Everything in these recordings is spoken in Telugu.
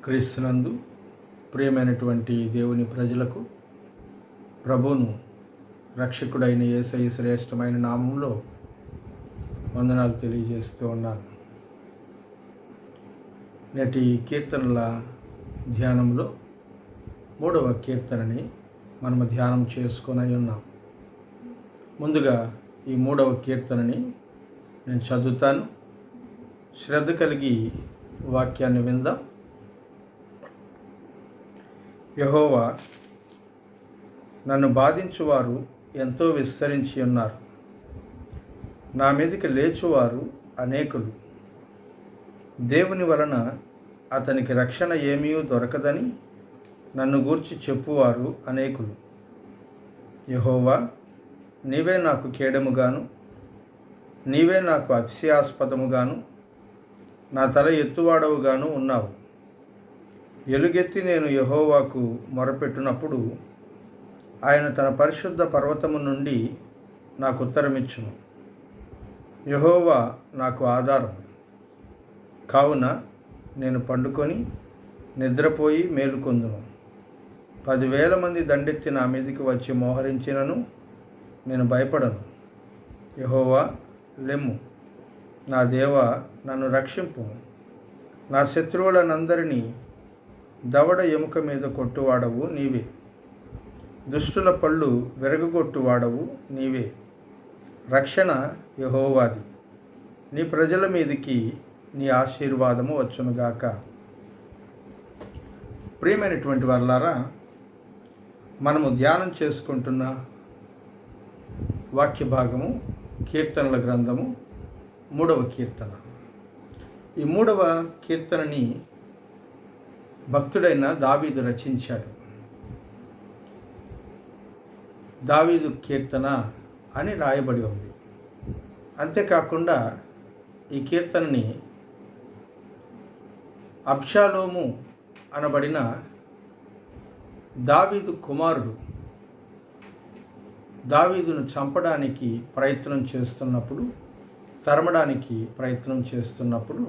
క్రీస్తునందు ప్రియమైనటువంటి దేవుని ప్రజలకు ప్రభువును రక్షకుడైన యేసయ్య శ్రేష్టమైన నామంలో వందనాలు తెలియజేస్తూ ఉన్నాను. నేటి కీర్తనల ధ్యానంలో 3వ కీర్తనని మనము ధ్యానం చేసుకొని ఉన్నాం. ముందుగా ఈ 3వ కీర్తనని నేను చదువుతాను. శ్రద్ధ కలిగి వాక్యాన్ని విందాం. యెహోవా, నన్ను బాధించువారు ఎంతో విస్తరించి ఉన్నారు. నా మీదకి లేచువారు అనేకులు. దేవుని వలన అతనికి రక్షణ ఏమీ దొరకదని నన్ను గూర్చి చెప్పువారు అనేకులు. యెహోవా, నీవే నాకు కేడముగాను, నీవే నాకు అతిశయాస్పదముగాను, నా తల ఎత్తువాడవుగాను ఉన్నావు. ఎలుగెత్తి నేను యెహోవాకు మొరపెట్టినప్పుడు ఆయన తన పరిశుద్ధ పర్వతము నుండి నాకు ఉత్తరమిచ్చును. యెహోవా నాకు ఆధారం కావున నేను పండుకొని నిద్రపోయి మేలుకొందును. 10,000 మంది దండెత్తి నా మీదికి వచ్చి మోహరించినను నేను భయపడను. యెహోవా, లెమ్ము. నా దేవా, నన్ను రక్షింపు. నా శత్రువులనందరినీ దవడ ఎముక మీద కొట్టువాడవు నీవే. దుష్టుల పళ్ళు విరగగొట్టువాడవు నీవే. రక్షణ యెహోవాది. నీ ప్రజల మీదికి నీ ఆశీర్వాదము వచ్చునుగాక. ప్రియమైనటువంటి వారలారా, మనము ధ్యానం చేసుకుంటున్న వాక్య భాగము కీర్తనల గ్రంథము 3వ కీర్తన. ఈ 3వ కీర్తనని భక్తుడైన దావీదు రచించాడు. దావీదు కీర్తన అని రాయబడి ఉంది. అంతేకాకుండా ఈ కీర్తనని అబ్షాలోము అనబడిన దావీదు కుమారుడు దావీదును చంపడానికి ప్రయత్నం చేస్తున్నప్పుడు, తరమడానికి ప్రయత్నం చేస్తున్నప్పుడు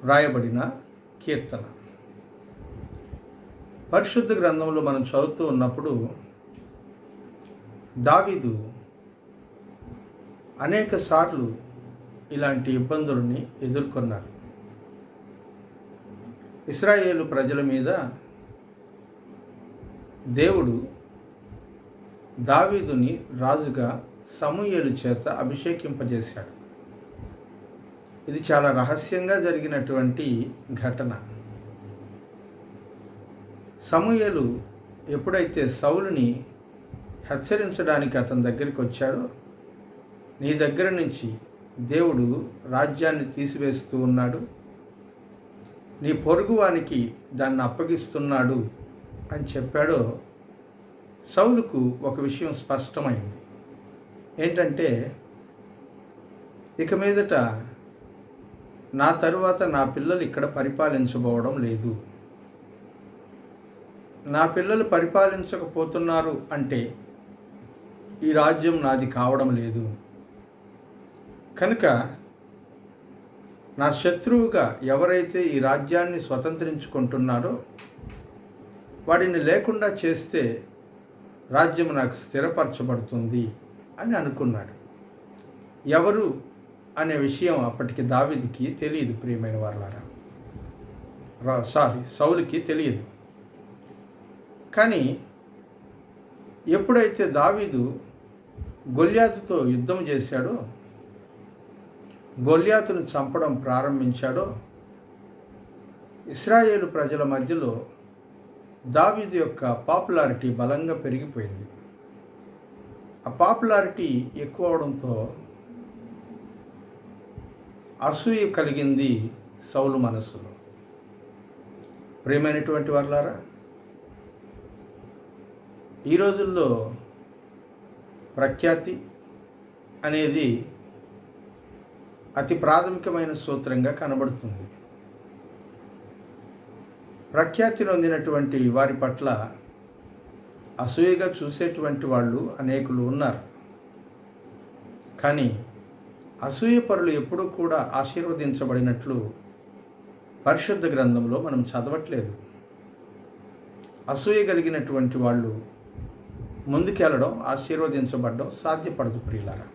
రాయబడిన కీర్తన. పరిశుద్ధ గ్రంథంలో మనం చదువుతూ ఉన్నప్పుడు దావీదు అనేక సార్లు ఇలాంటి ఇబ్బందులని ఎదుర్కొన్నారు. ఇశ్రాయేలు ప్రజల మీద దేవుడు దావీదుని రాజుగా సమూయేలు చేత అభిషేకింపజేశాడు. ఇది చాలా రహస్యంగా జరిగినటువంటి ఘటన. సమూయేలు ఎప్పుడైతే సౌలుని హెచ్చరించడానికి అతని దగ్గరికి వచ్చాడో, నీ దగ్గర నుంచి దేవుడు రాజ్యాన్ని తీసివేస్తూ ఉన్నాడు, నీ పొరుగువానికి దాన్ని అప్పగిస్తున్నాడు అని చెప్పాడో, సౌలుకు ఒక విషయం స్పష్టమైంది. ఏంటంటే, ఇక మీదట నా తరువాత నా పిల్లలు ఇక్కడ పరిపాలించబోవడం లేదు. నా పిల్లలు పరిపాలించకపోతున్నారు అంటే ఈ రాజ్యం నాది కావడం లేదు. కనుక నా శత్రువుగా ఎవరైతే ఈ రాజ్యాన్ని స్వతంత్రించుకుంటున్నారో వాడిని లేకుండా చేస్తే రాజ్యం నాకు స్థిరపరచబడుతుంది అని అనుకున్నాడు. ఎవరు అనే విషయం అప్పటికి దావీదుకి తెలియదు. ప్రియమైన వారలారా, సౌలుకి తెలియదు. కానీ ఎప్పుడైతే దావీదు గొల్యాతుతో యుద్ధం చేశాడో, గొల్యాతును చంపడం ప్రారంభించాడో, ఇశ్రాయేలు ప్రజల మధ్యలో దావీదు యొక్క పాపులారిటీ బలంగా పెరిగిపోయింది. ఆ పాపులారిటీ ఎక్కువ అవడంతో అసూయ కలిగింది సౌలు మనస్సులో. ప్రియమైనటువంటి వారలారా, ఈ రోజుల్లో ప్రఖ్యాతి అనేది అతి ప్రాథమికమైన సూత్రంగా కనబడుతుంది. ప్రఖ్యాతి నొందినటువంటి వారి పట్ల అసూయగా చూసేటువంటి వాళ్ళు అనేకులు ఉన్నారు. కానీ అసూయపరులు ఎప్పుడూ కూడా ఆశీర్వదించబడినట్లు పరిశుద్ధ గ్రంథంలో మనం చదవట్లేదు. అసూయ కలిగినటువంటి వాళ్ళు ముందుకెళ్ళడం, ఆశీర్వదించబడడం సాధ్యపడదు ప్రియులారా.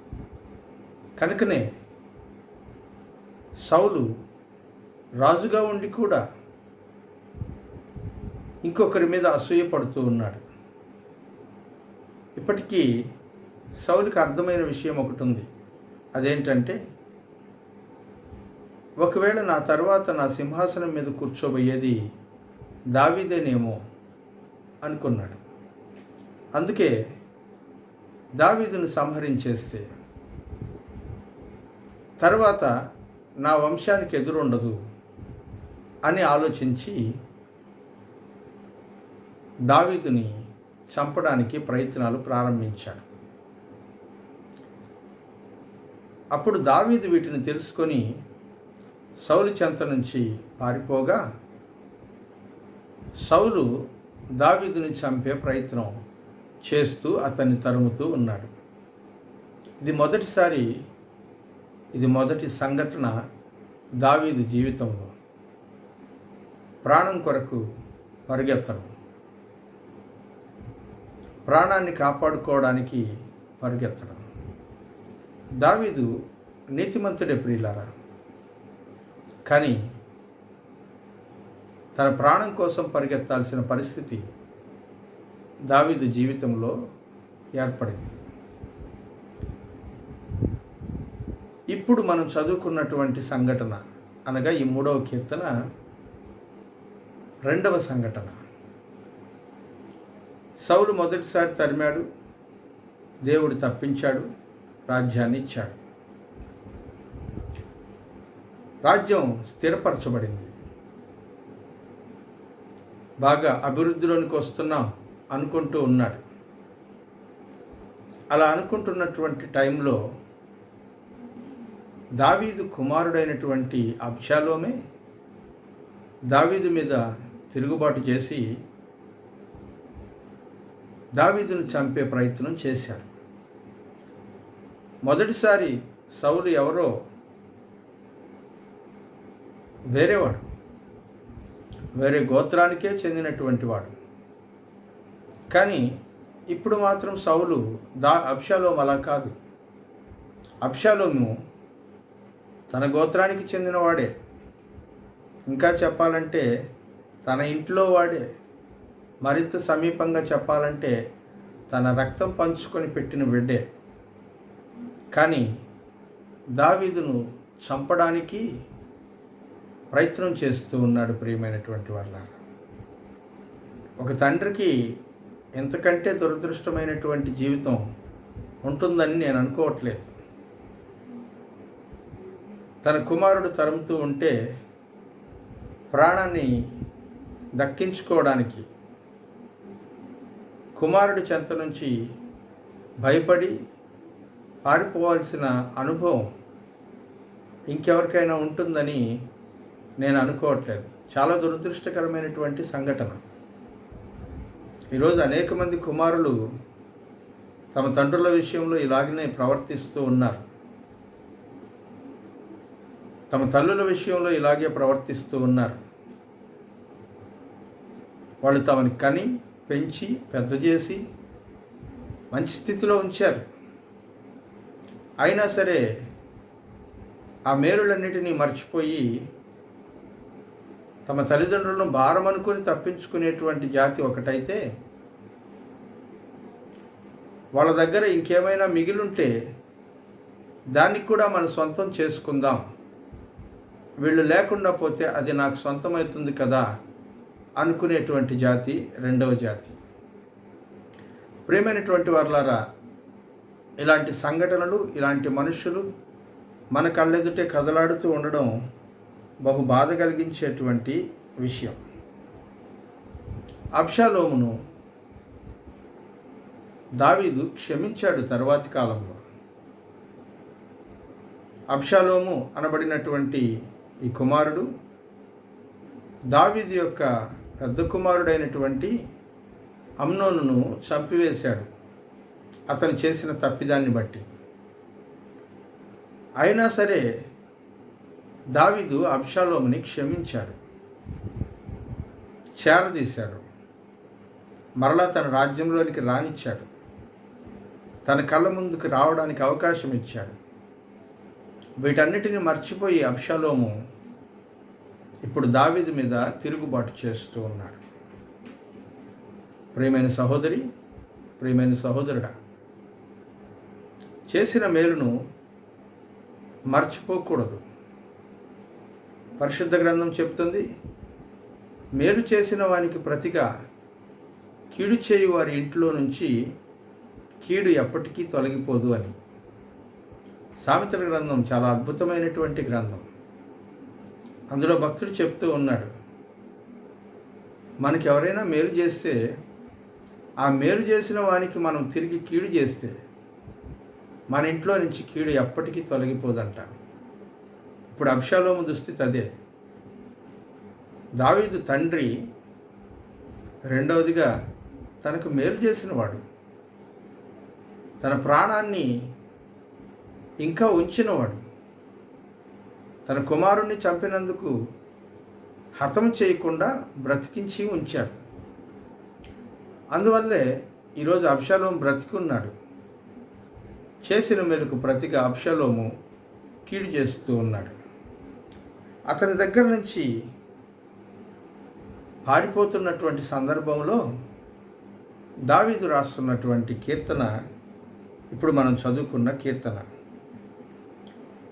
కనుకనే సౌలు రాజుగా ఉండి కూడా ఇంకొకరి మీద అసూయ పడుతూ ఉన్నాడు. ఇప్పటికీ సౌలుకి అర్థమైన విషయం ఒకటి ఉంది. అదేంటంటే, ఒకవేళ నా తర్వాత నా సింహాసనం మీద కూర్చోబోయేది దావీదేనేమో అనుకున్నాడు. అందుకే దావీదును సంహరించేస్తే తర్వాత నా వంశానికి ఎదురుండదు అని ఆలోచించి దావీదుని చంపడానికి ప్రయత్నాలు ప్రారంభించాడు. అప్పుడు దావీదు వీటిని తెలుసుకొని సౌలు చెంత నుంచి పారిపోగా సౌలు దావీదుని చంపే ప్రయత్నం చేస్తూ అతన్ని తరుముతూ ఉన్నాడు. ఇది మొదటి సంఘటన దావీదు జీవితంలో. ప్రాణం కొరకు పరిగెత్తడం, ప్రాణాన్ని కాపాడుకోవడానికి పరిగెత్తడం. దావీదు నీతిమంతుడే ప్రియులారా, కానీ తన ప్రాణం కోసం పరిగెత్తాల్సిన పరిస్థితి దావీదు జీవితంలో ఏర్పడింది. ఇప్పుడు మనం చదువుకున్నటువంటి సంఘటన అనగా ఈ 3వ కీర్తన 2వ సంఘటన. సౌలు మొదటిసారి తరిమాడు, దేవుడు తప్పించాడు, రాజ్యాన్ని ఇచ్చాడు. రాజ్యం స్థిరపరచబడింది. బాగా అభివృద్ధిలోనికి వస్తున్నాం అనుకుంటూ ఉన్నాడు. అలా అనుకుంటున్నటువంటి టైంలో దావీదు కుమారుడైనటువంటి అబ్షాలోమే దావీదు మీద తిరుగుబాటు చేసి దావీదును చంపే ప్రయత్నం చేశాడు. మొదటిసారి సౌలు ఎవరో వేరేవాడు, వేరే గోత్రానికే చెందినటువంటి వాడు. కానీ ఇప్పుడు మాత్రం సౌలు అబ్షాలోము అలా కాదు. అబ్షాలోము తన గోత్రానికి చెందినవాడే, ఇంకా చెప్పాలంటే తన ఇంట్లో వాడే, మరింత సమీపంగా చెప్పాలంటే తన రక్తం పంచుకొని పెట్టిన బిడ్డే. కానీ దావీదును చంపడానికి ప్రయత్నం చేస్తూ ఉన్నాడు. ప్రియమైనటువంటి వాళ్ళారా, ఒక తండ్రికి ఎంతకంటే దురదృష్టమైనటువంటి జీవితం ఉంటుందని నేను అనుకోవట్లేదు. తన కుమారుడు తరుముతూ ఉంటే ప్రాణాన్ని దక్కించుకోవడానికి కుమారుడి చెంత నుంచి భయపడి పారిపోవాల్సిన అనుభవం ఇంకెవరికైనా ఉంటుందని నేను అనుకోవట్లేదు. చాలా దురదృష్టకరమైనటువంటి సంఘటన. ఈరోజు అనేక మంది కుమారులు తమ తండ్రుల విషయంలో ఇలాగనే ప్రవర్తిస్తూ ఉన్నారు. తమ తల్లుల విషయంలో ఇలాగే ప్రవర్తిస్తూ ఉన్నారు. వాళ్ళు తమని కని పెంచి పెద్ద చేసి మంచి స్థితిలో ఉంచారు. అయినా సరే ఆ మేలులన్నిటినీ మర్చిపోయి తమ తల్లిదండ్రులను భారం అనుకుని తప్పించుకునేటువంటి జాతి ఒకటైతే, వాళ్ళ దగ్గర ఇంకేమైనా మిగిలుంటే దానికి కూడా మన సొంతం చేసుకుందాం, వీళ్ళు లేకుండా పోతే అది నాకు సొంతమవుతుంది కదా అనుకునేటువంటి జాతి రెండవ జాతి. ప్రియమైనటువంటి వారలారా, ఇలాంటి సంఘటనలు, ఇలాంటి మనుషులు మన కళ్ళెదుటే కదలాడుతూ ఉండడం బహు బాధ కలిగించేటువంటి విషయం. అబ్షాలోమును దావీదు క్షమించాడు తరువాతి కాలంలో. అబ్షాలోము అనబడినటువంటి ఈ కుమారుడు దావీదు యొక్క పెద్ద కుమారుడైనటువంటి అమ్నోనును చంపివేశాడు అతను చేసిన తప్పిదాన్ని బట్టి. అయినా సరే దావీదు అబ్షాలోముని క్షమించాడు, చేరదీశాడు, మరలా తన రాజ్యంలోనికి రానిచ్చాడు, తన కళ్ళ ముందుకు రావడానికి అవకాశం ఇచ్చాడు. వీటన్నిటిని మర్చిపోయి అబ్షాలోము ఇప్పుడు దావీదు మీద తిరుగుబాటు చేస్తూ ఉన్నాడు. ప్రియమైన సహోదరి, ప్రియమైన సహోదరుడా, చేసిన మేలును మర్చిపోకూడదు. పరిశుద్ధ గ్రంథం చెప్తుంది, మేలు చేసిన వానికి ప్రతిగా కీడు చేయు వారి ఇంట్లో నుంచి కీడు ఎప్పటికీ తొలగిపోదు అని. సామెతల గ్రంథం చాలా అద్భుతమైనటువంటి గ్రంథం. అందులో భక్తుడు చెప్తూ ఉన్నాడు, మనకి ఎవరైనా మేలు చేస్తే ఆ మేలు చేసిన వానికి మనం తిరిగి కీడు చేస్తే మన ఇంట్లో నుంచి కీడు ఎప్పటికీ తొలగిపోదంట. ఇప్పుడు అబ్షాలోము దుస్థితి అదే. దావీదు తండ్రి రెండవదిగా తనకు మేలు చేసినవాడు, తన ప్రాణాన్ని ఇంకా ఉంచినవాడు, తన కుమారుణ్ణి చంపినందుకు హతం చేయకుండా బ్రతికించి ఉంచాడు. అందువల్లే ఈరోజు అబ్షాలోము బ్రతికున్నాడు. చేసిన మేలుకు ప్రతిగా అబ్షాలోము కీడు చేస్తూ ఉన్నాడు. అతని దగ్గర నుంచి పారిపోతున్నటువంటి సందర్భంలో దావీదు రాస్తున్నటువంటి కీర్తన ఇప్పుడు మనం చదువుకున్న కీర్తన.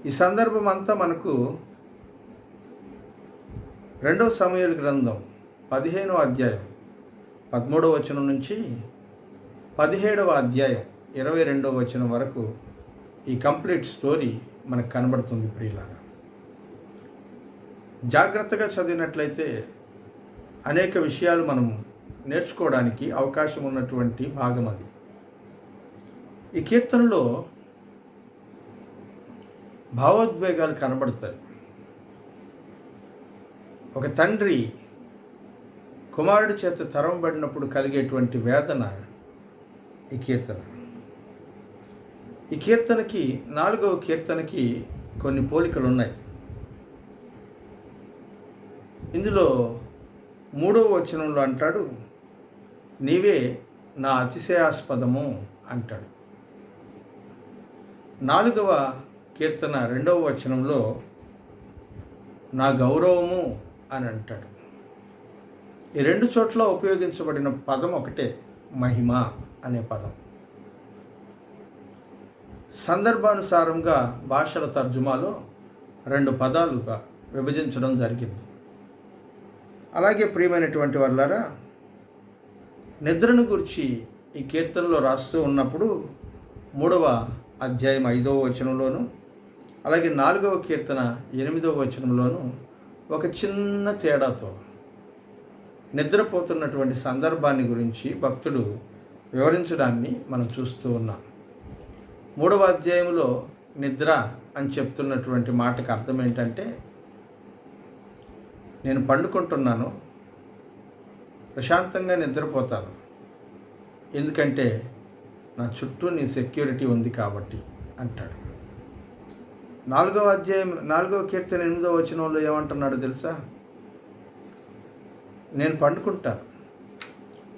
ఈ సందర్భం అంతా మనకు 2 సమూయేలు గ్రంథం 15వ అధ్యాయం 13వ వచనం నుంచి 17వ అధ్యాయం 22వ వచనం వరకు ఈ కంప్లీట్ స్టోరీ మనకు కనబడుతుంది. ప్రియులారా, జాగ్రత్తగా చదివినట్లయితే అనేక విషయాలు మనం నేర్చుకోవడానికి అవకాశం ఉన్నటువంటి భాగం అది. ఈ కీర్తనలో భావోద్వేగాలు కనబడతాయి. ఒక తండ్రి కుమారుడి చేత తరంబడినప్పుడు కలిగేటువంటి వేదన ఈ కీర్తన. ఈ కీర్తనకి 4వ కీర్తనకి కొన్ని పోలికలు ఉన్నాయి. ఇందులో 3వ వచనంలో అంటాడు, నీవే నా అతిశయాస్పదము అంటాడు. 4వ కీర్తన 2వ వచనంలో నా గౌరవము అని అంటాడు. ఈ 2 చోట్ల ఉపయోగించబడిన పదం ఒకటే, మహిమ అనే పదం. సందర్భానుసారంగా భాషల తర్జుమాలో 2 పదాలుగా విభజించడం జరిగింది. అలాగే ప్రియమైనటువంటి వాళ్ళారా, నిద్రను గురించి ఈ కీర్తనలో రాస్తూ ఉన్నప్పుడు 3వ అధ్యాయం 5వ వచనంలోను, అలాగే 4వ కీర్తన 8వ వచనంలోను ఒక చిన్న తేడాతో నిద్రపోతున్నటువంటి సందర్భాన్ని గురించి భక్తుడు వివరించడాన్ని మనం చూస్తూ ఉన్నాం. 3వ అధ్యాయంలో నిద్ర అని చెప్తున్నటువంటి మాటకు అర్థం ఏంటంటే, నేను పండుకుంటున్నాను, ప్రశాంతంగా నిద్రపోతాను, ఎందుకంటే నా చుట్టూ నీ సెక్యూరిటీ ఉంది కాబట్టి అంటాడు. 4వ అధ్యాయం 4వ కీర్తన 8వ వచనంలో ఏమంటున్నాడో తెలుసా? నేను పండుకుంటాను,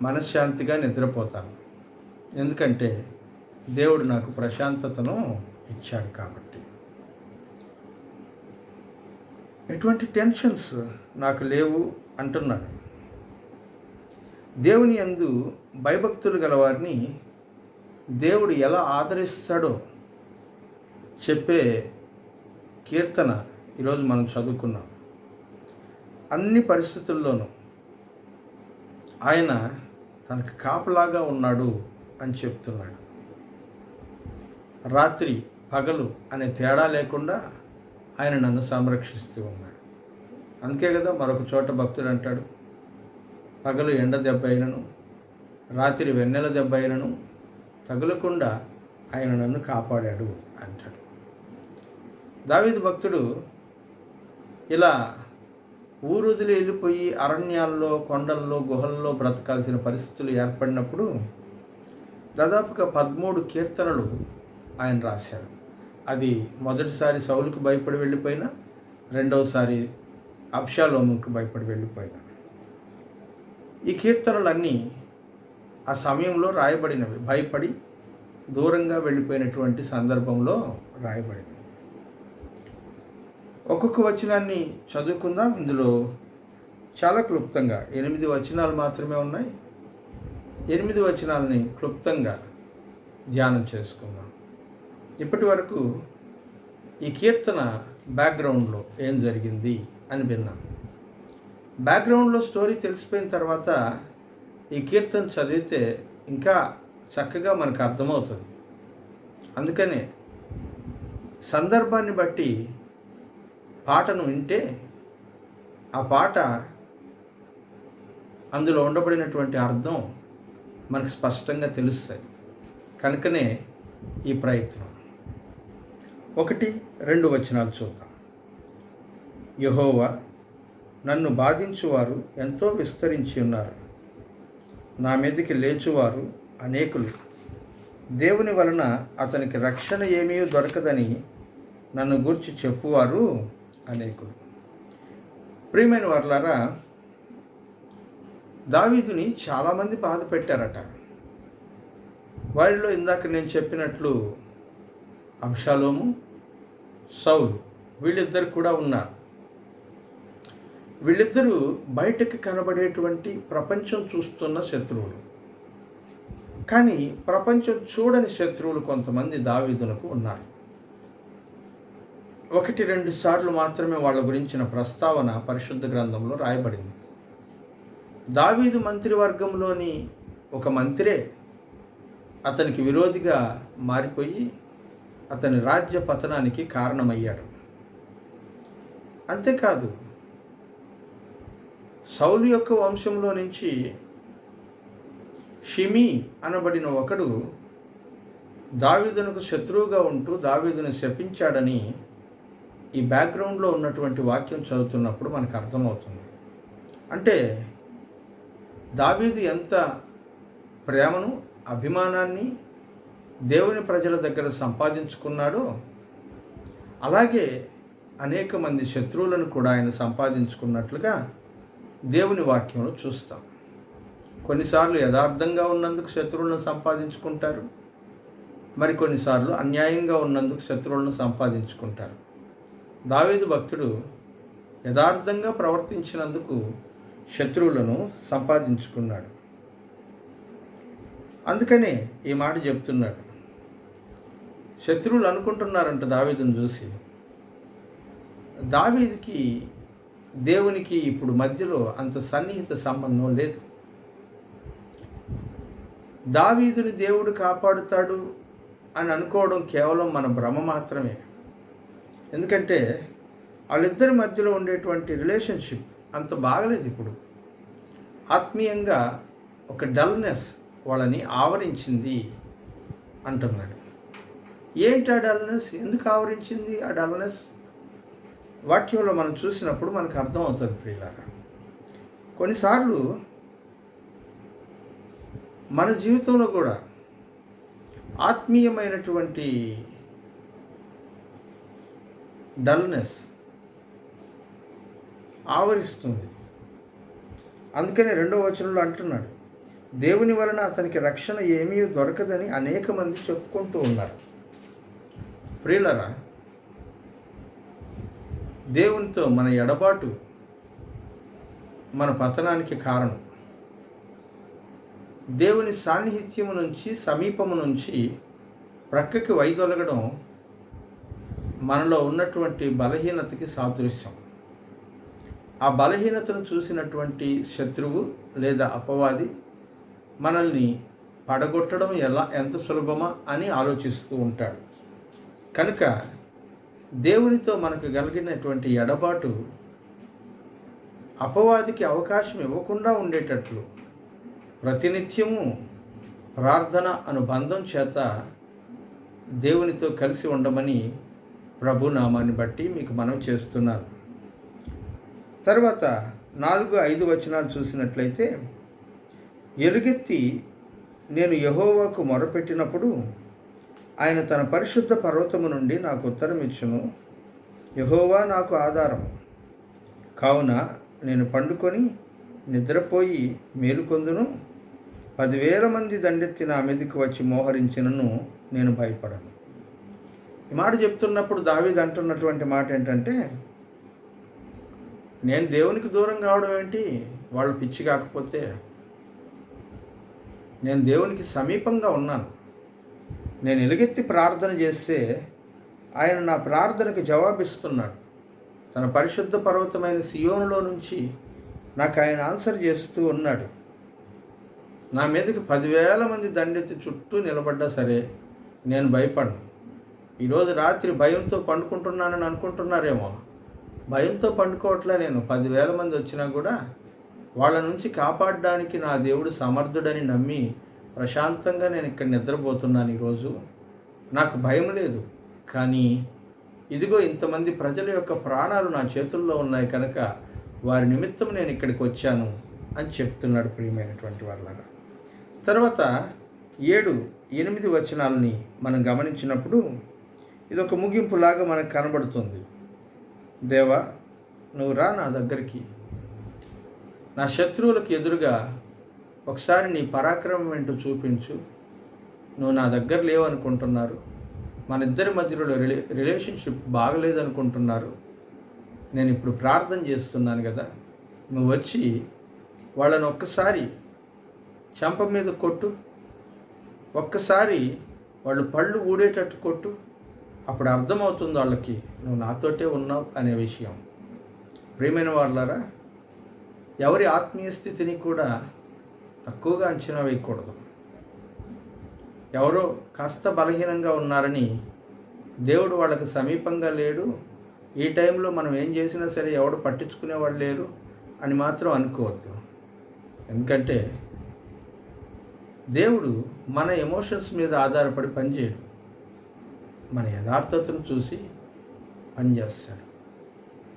మనశ్శాంతిగా నిద్రపోతాను, ఎందుకంటే దేవుడు నాకు ప్రశాంతతను ఇచ్చాడు కాబట్టి. ఎటువంటి టెన్షన్స్ నాకు లేవు అంటున్నాడు. దేవుని యందు భయభక్తులు గలవారిని దేవుడు ఎలా ఆదరిస్తాడో చెప్పే కీర్తన ఈరోజు మనం చదువుకున్నాం. అన్ని పరిస్థితుల్లోనూ ఆయన తనకు కాపలాగా ఉన్నాడు అని చెప్తున్నాడు. రాత్రి పగలు అనే తేడా లేకుండా ఆయన నన్ను సంరక్షిస్తూ ఉన్నాడు. అందుకే కదా మరొక చోట భక్తుడు అంటాడు, పగలు ఎండ దెబ్బ అయినను రాత్రి వెన్నెల దెబ్బ అయినను తగులకుండా ఆయన నన్ను కాపాడాడు అంటాడు. దావీదు భక్తుడు ఇలా ఊరుదిలి వెళ్ళిపోయి అరణ్యాల్లో, కొండల్లో, గుహల్లో బ్రతకాల్సిన పరిస్థితులు ఏర్పడినప్పుడు దాదాపుగా 13 కీర్తనలు ఆయన రాశాడు. అది మొదటిసారి సౌలుకు భయపడి వెళ్ళిపోయినా, రెండవసారి అబ్షాలోముకు భయపడి వెళ్ళిపోయినాడు. ఈ కీర్తనలన్నీ ఆ సమయంలో రాయబడినవి, భయపడి దూరంగా వెళ్ళిపోయినటువంటి సందర్భంలో రాయబడినవి. ఒక్కొక్క వచనాన్ని చదువుకుందాం. ఇందులో చాలా క్లుప్తంగా 8 వచనాలు మాత్రమే ఉన్నాయి. 8 వచనాలని క్లుప్తంగా ధ్యానం చేసుకుందాం. ఇప్పటి వరకు ఈ కీర్తన బ్యాక్గ్రౌండ్లో ఏం జరిగింది అని విన్నాం. బ్యాక్గ్రౌండ్లో స్టోరీ తెలిసిపోయిన తర్వాత ఈ కీర్తన చదివితే ఇంకా చక్కగా మనకు అర్థమవుతుంది. అందుకనే సందర్భాన్ని బట్టి పాటను వింటే ఆ పాట అందులో ఉండబడినటువంటి అర్థం మనకు స్పష్టంగా తెలుస్తాయి. కనుకనే ఈ ప్రయత్నం. 1-2 వచనాలు చూద్దాం. యెహోవా, నన్ను బాధించువారు ఎంతో విస్తరించి ఉన్నారు, నా మీదకి లేచువారు అనేకులు. దేవుని వలన అతనికి రక్షణ ఏమీ దొరకదని నన్ను గూర్చి చెప్పువారు అనేకులు. ప్రియమైన వారలారా, దావీదుని చాలామంది బాధ పెట్టారట. వారిలో ఇందాక నేను చెప్పినట్లు అబ్షాలోము, సౌలు, వీళ్ళిద్దరు కూడా ఉన్నారు. వీళ్ళిద్దరూ బయటకు కనబడేటువంటి ప్రపంచం చూస్తున్న శత్రువులు. కానీ ప్రపంచం చూడని శత్రువులు కొంతమంది దావీదునకు ఉన్నారు. 1-2 సార్లు మాత్రమే వాళ్ళ గురించిన ప్రస్తావన పరిశుద్ధ గ్రంథంలో రాయబడింది. దావీదు మంత్రివర్గంలోని ఒక మంత్రే అతనికి విరోధిగా మారిపోయి అతని రాజ్య పతనానికి కారణమయ్యాడు. అంతేకాదు, సౌలు యొక్క వంశంలో నుంచి షిమీ అనబడిన ఒకడు దావీదునకు శత్రువుగా ఉంటూ దావీదును శపించాడని ఈ బ్యాక్గ్రౌండ్లో ఉన్నటువంటి వాక్యం చదువుతున్నప్పుడు మనకు అర్థమవుతుంది. అంటే దావీదు ఎంత ప్రేమను, అభిమానాన్ని దేవుని ప్రజల దగ్గర సంపాదించుకున్నాడో అలాగే అనేక మంది శత్రువులను కూడా ఆయన సంపాదించుకున్నట్లుగా దేవుని వాక్యంలో చూస్తాం. కొన్నిసార్లు యథార్థంగా ఉన్నందుకు శత్రువులను సంపాదించుకుంటారు, మరికొన్నిసార్లు అన్యాయంగా ఉన్నందుకు శత్రువులను సంపాదించుకుంటారు. దావీదు భక్తుడు యథార్థంగా ప్రవర్తించినందుకు శత్రువులను సంపాదించుకున్నాడు. అందుకనే ఈ మాట చెప్తున్నాడు. శత్రువులు అనుకుంటున్నారంట దావీదును చూసి, దావీదుకి దేవునికి ఇప్పుడు మధ్యలో అంత సన్నిహిత సంబంధం లేదు. దావీదుని దేవుడు కాపాడుతాడు అని అనుకోవడం కేవలం మన భ్రమ మాత్రమే. ఎందుకంటే వాళ్ళిద్దరి మధ్యలో ఉండేటువంటి రిలేషన్షిప్ అంత బాగలేదు. ఇప్పుడు ఆత్మీయంగా ఒక డల్నెస్ వాళ్ళని ఆవరించింది అంటున్నాడు. ఏంటి ఆ డల్నెస్? ఎందుకు ఆవరించింది ఆ డల్నెస్? వాక్యంలో మనం చూసినప్పుడు మనకు అర్థమవుతుంది ప్రియులారా. కొన్నిసార్లు మన జీవితంలో కూడా ఆత్మీయమైనటువంటి డల్నెస్ ఆవరిస్తుంది. అందుకని 2వ వచనంలో అంటున్నాడు, దేవుని వలన అతనికి రక్షణ ఏమీ దొరకదని అనేక మంది చెప్పుకుంటూ ఉన్నారు. ప్రియులరా, దేవునితో మన ఎడబాటు మన పతనానికి కారణం. దేవుని సాన్నిహిత్యము నుంచి, సమీపము నుంచి ప్రక్కకి వైదొలగడం మనలో ఉన్నటువంటి బలహీనతకి సాదృశ్యం. ఆ బలహీనతను చూసినటువంటి శత్రువు లేదా అపవాది మనల్ని పడగొట్టడం ఎంత సులభమా అని ఆలోచిస్తూ ఉంటాడు. కనుక దేవునితో మనకు కలిగినటువంటి ఎడబాటు అపవాదికి అవకాశం ఇవ్వకుండా ఉండేటట్లు ప్రతినిత్యము ప్రార్థన అనుబంధం చేత దేవునితో కలిసి ఉండమని ప్రభునామాన్ని బట్టి మీకు మనవి చేస్తున్నాను. తర్వాత 4-5 వచనాలు చూసినట్లయితే, ఎలుగెత్తి నేను యెహోవాకు మొరపెట్టినప్పుడు ఆయన తన పరిశుద్ధ పర్వతము నుండి నాకు ఉత్తరం ఇచ్చును. యెహోవా నాకు ఆధారము, కావున నేను పండుకొని నిద్రపోయి మేలుకొందును. 10,000 మంది దండెత్తి నా మీదకి వచ్చి మోహరించినను నేను భయపడను. ఈ మాట చెప్తున్నప్పుడు దావీదు అంటున్నటువంటి మాట ఏంటంటే, నేను దేవునికి దూరం కావడం ఏంటి, వాళ్ళు పిచ్చి కాకపోతే, నేను దేవునికి సమీపంగా ఉన్నాను. నేను ఎలుగెత్తి ప్రార్థన చేస్తే ఆయన నా ప్రార్థనకు జవాబిస్తున్నాడు. తన పరిశుద్ధ పర్వతమైన సియోనులో నుంచి నాకు ఆయన ఆన్సర్ చేస్తూ ఉన్నాడు. నా మీదకి 10,000 మంది దండెత్తి చుట్టూ నిలబడ్డా సరే నేను భయపడను. ఈరోజు రాత్రి భయంతో పండుకుంటున్నానని అనుకుంటున్నారేమో. భయంతో పండుకోవట్లే నేను. 10,000 మంది వచ్చినా కూడా వాళ్ళ నుంచి కాపాడడానికి నా దేవుడు సమర్థుడని నమ్మి ప్రశాంతంగా నేను ఇక్కడ నిద్రపోతున్నాను. ఈరోజు నాకు భయం లేదు. కానీ ఇదిగో ఇంతమంది ప్రజల యొక్క ప్రాణాలు నా చేతుల్లో ఉన్నాయి కనుక వారి నిమిత్తం నేను ఇక్కడికి వచ్చాను అని చెప్తున్నాడు ప్రియమైనటువంటి వాళ్ళగా. తర్వాత 7, 8 వచనాలని మనం గమనించినప్పుడు ఇది ఒక ముగింపులాగా మనకు కనబడుతుంది. దేవా, నువ్వు రా నా దగ్గరికి, నా శత్రువులకు ఎదురుగా ఒకసారి నీ పరాక్రమం ఏంటో చూపించు. నువ్వు నా దగ్గర లేవనుకుంటున్నారు, మన ఇద్దరి మధ్యలో రిలేషన్షిప్ బాగలేదనుకుంటున్నారు. నేను ఇప్పుడు ప్రార్థన చేస్తున్నాను కదా, నువ్వు వచ్చి వాళ్ళని ఒక్కసారి చెంప మీద కొట్టు, ఒక్కసారి వాళ్ళు పళ్ళు ఊడేటట్టు కొట్టు. అప్పుడు అర్థమవుతుంది వాళ్ళకి నువ్వు నాతోటే ఉన్నావు అనే విషయం. ప్రియమైన వాళ్ళారా, ఎవరి ఆత్మీయ స్థితిని కూడా తక్కువగా అంచనా వేయకూడదు. ఎవరో కాస్త బలహీనంగా ఉన్నారని దేవుడు వాళ్ళకి సమీపంగా లేడు, ఈ టైంలో మనం ఏం చేసినా సరే ఎవడు పట్టించుకునేవాళ్ళు లేరు అని మాత్రం అనుకోవద్దు. ఎందుకంటే దేవుడు మన ఎమోషన్స్ మీద ఆధారపడి పనిచేయడు, మన యథార్థతను చూసి పనిచేస్తాడు.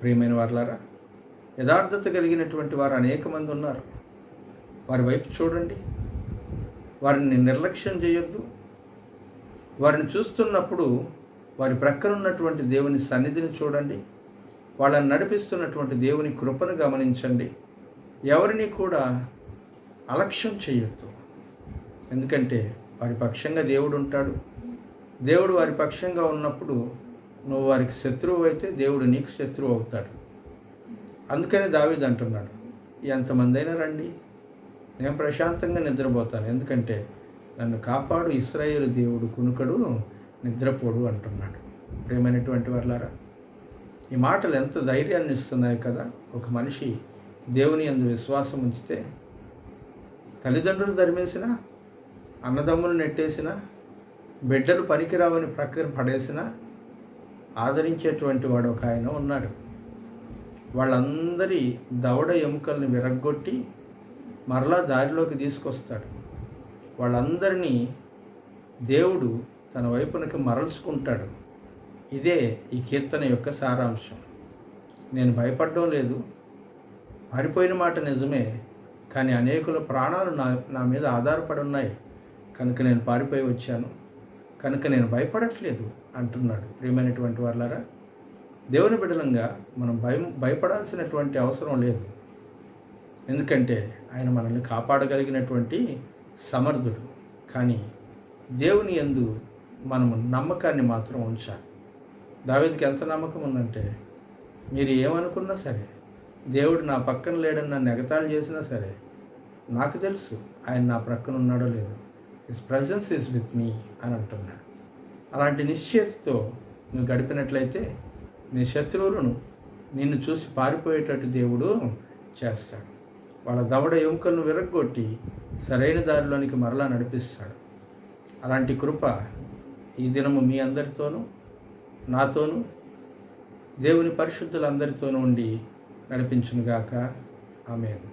ప్రియమైన వారులారా, యథార్థత కలిగినటువంటి వారు అనేక మంది ఉన్నారు. వారి వైపు చూడండి, వారిని నిర్లక్ష్యం చేయొద్దు. వారిని చూస్తున్నప్పుడు వారి ప్రక్కన ఉన్నటువంటి దేవుని సన్నిధిని చూడండి, వాళ్ళని నడిపిస్తున్నటువంటి దేవుని కృపను గమనించండి. ఎవరిని కూడా అలక్ష్యం చేయొద్దు. ఎందుకంటే వారి పక్షంగా దేవుడు ఉంటాడు. దేవుడు వారి పక్షంగా ఉన్నప్పుడు నువ్వు వారికి శత్రువు అయితే దేవుడు నీకు శత్రువు అవుతాడు. అందుకని దావీదు అంటున్నాడు, ఎంతమంది అయినా రండి, నేను ప్రశాంతంగా నిద్రపోతాను. ఎందుకంటే నన్ను కాపాడు ఇశ్రాయేలు దేవుడు, కునుకడు నిద్రపోడు అంటున్నాడు. ప్రియమైనటువంటి వాళ్ళారా, ఈ మాటలు ఎంత ధైర్యాన్ని ఇస్తున్నాయి కదా. ఒక మనిషి దేవుని యందు విశ్వాసం ఉంచితే తల్లిదండ్రులు ధర్మేసినా, అన్నదమ్ములు నెట్టేసినా, బిడ్డలు పనికిరావని ప్రక్కన పడేసినా ఆదరించేటువంటి వాడు ఒక ఆయన ఉన్నాడు. వాళ్ళందరి దవడ ఎముకల్ని విరగ్గొట్టి మరలా దారిలోకి తీసుకొస్తాడు. వాళ్ళందరినీ దేవుడు తన వైపునకి మరల్చుకుంటాడు. ఇదే ఈ కీర్తన యొక్క సారాంశం. నేను భయపడడం లేదు, పారిపోయిన మాట నిజమే, కానీ అనేకుల ప్రాణాలు నా మీద ఆధారపడి ఉన్నాయి కనుక నేను పారిపోయి వచ్చాను, కనుక నేను భయపడట్లేదు అంటున్నాడు. ప్రియమైనటువంటి వాళ్ళారా, దేవుని బిడ్డలంగా మనం భయపడాల్సినటువంటి అవసరం లేదు. ఎందుకంటే ఆయన మనల్ని కాపాడగలిగినటువంటి సమర్థుడు. కానీ దేవుని యందు మనము నమ్మకాన్ని మాత్రం ఉంచాలి. దావీదుకి ఎంత నమ్మకం ఉందంటే, మీరు ఏమనుకున్నా సరే, దేవుడు నా పక్కన లేడని నన్ను ఎగతాళి చేసినా సరే, నాకు తెలుసు ఆయన నా ప్రక్కన ఉన్నాడో లేదో, his presence is with me అని అంటున్నాడు. అలాంటి నిశ్చయతతో నువ్వు గడిపినట్లయితే నీ శత్రువులను నిన్ను చూసి పారిపోయేటట్టు దేవుడు చేస్తాడు. వాళ్ళ దవడ ఎముకలను విరగ్గొట్టి సరైన దారిలోనికి మరలా నడిపిస్తాడు. అలాంటి కృప ఈ దినము మీ అందరితోనూ, నాతోనూ, దేవుని పరిశుద్ధులందరితోనూ ఉండి నడిపించునుగాక. ఆమేన్.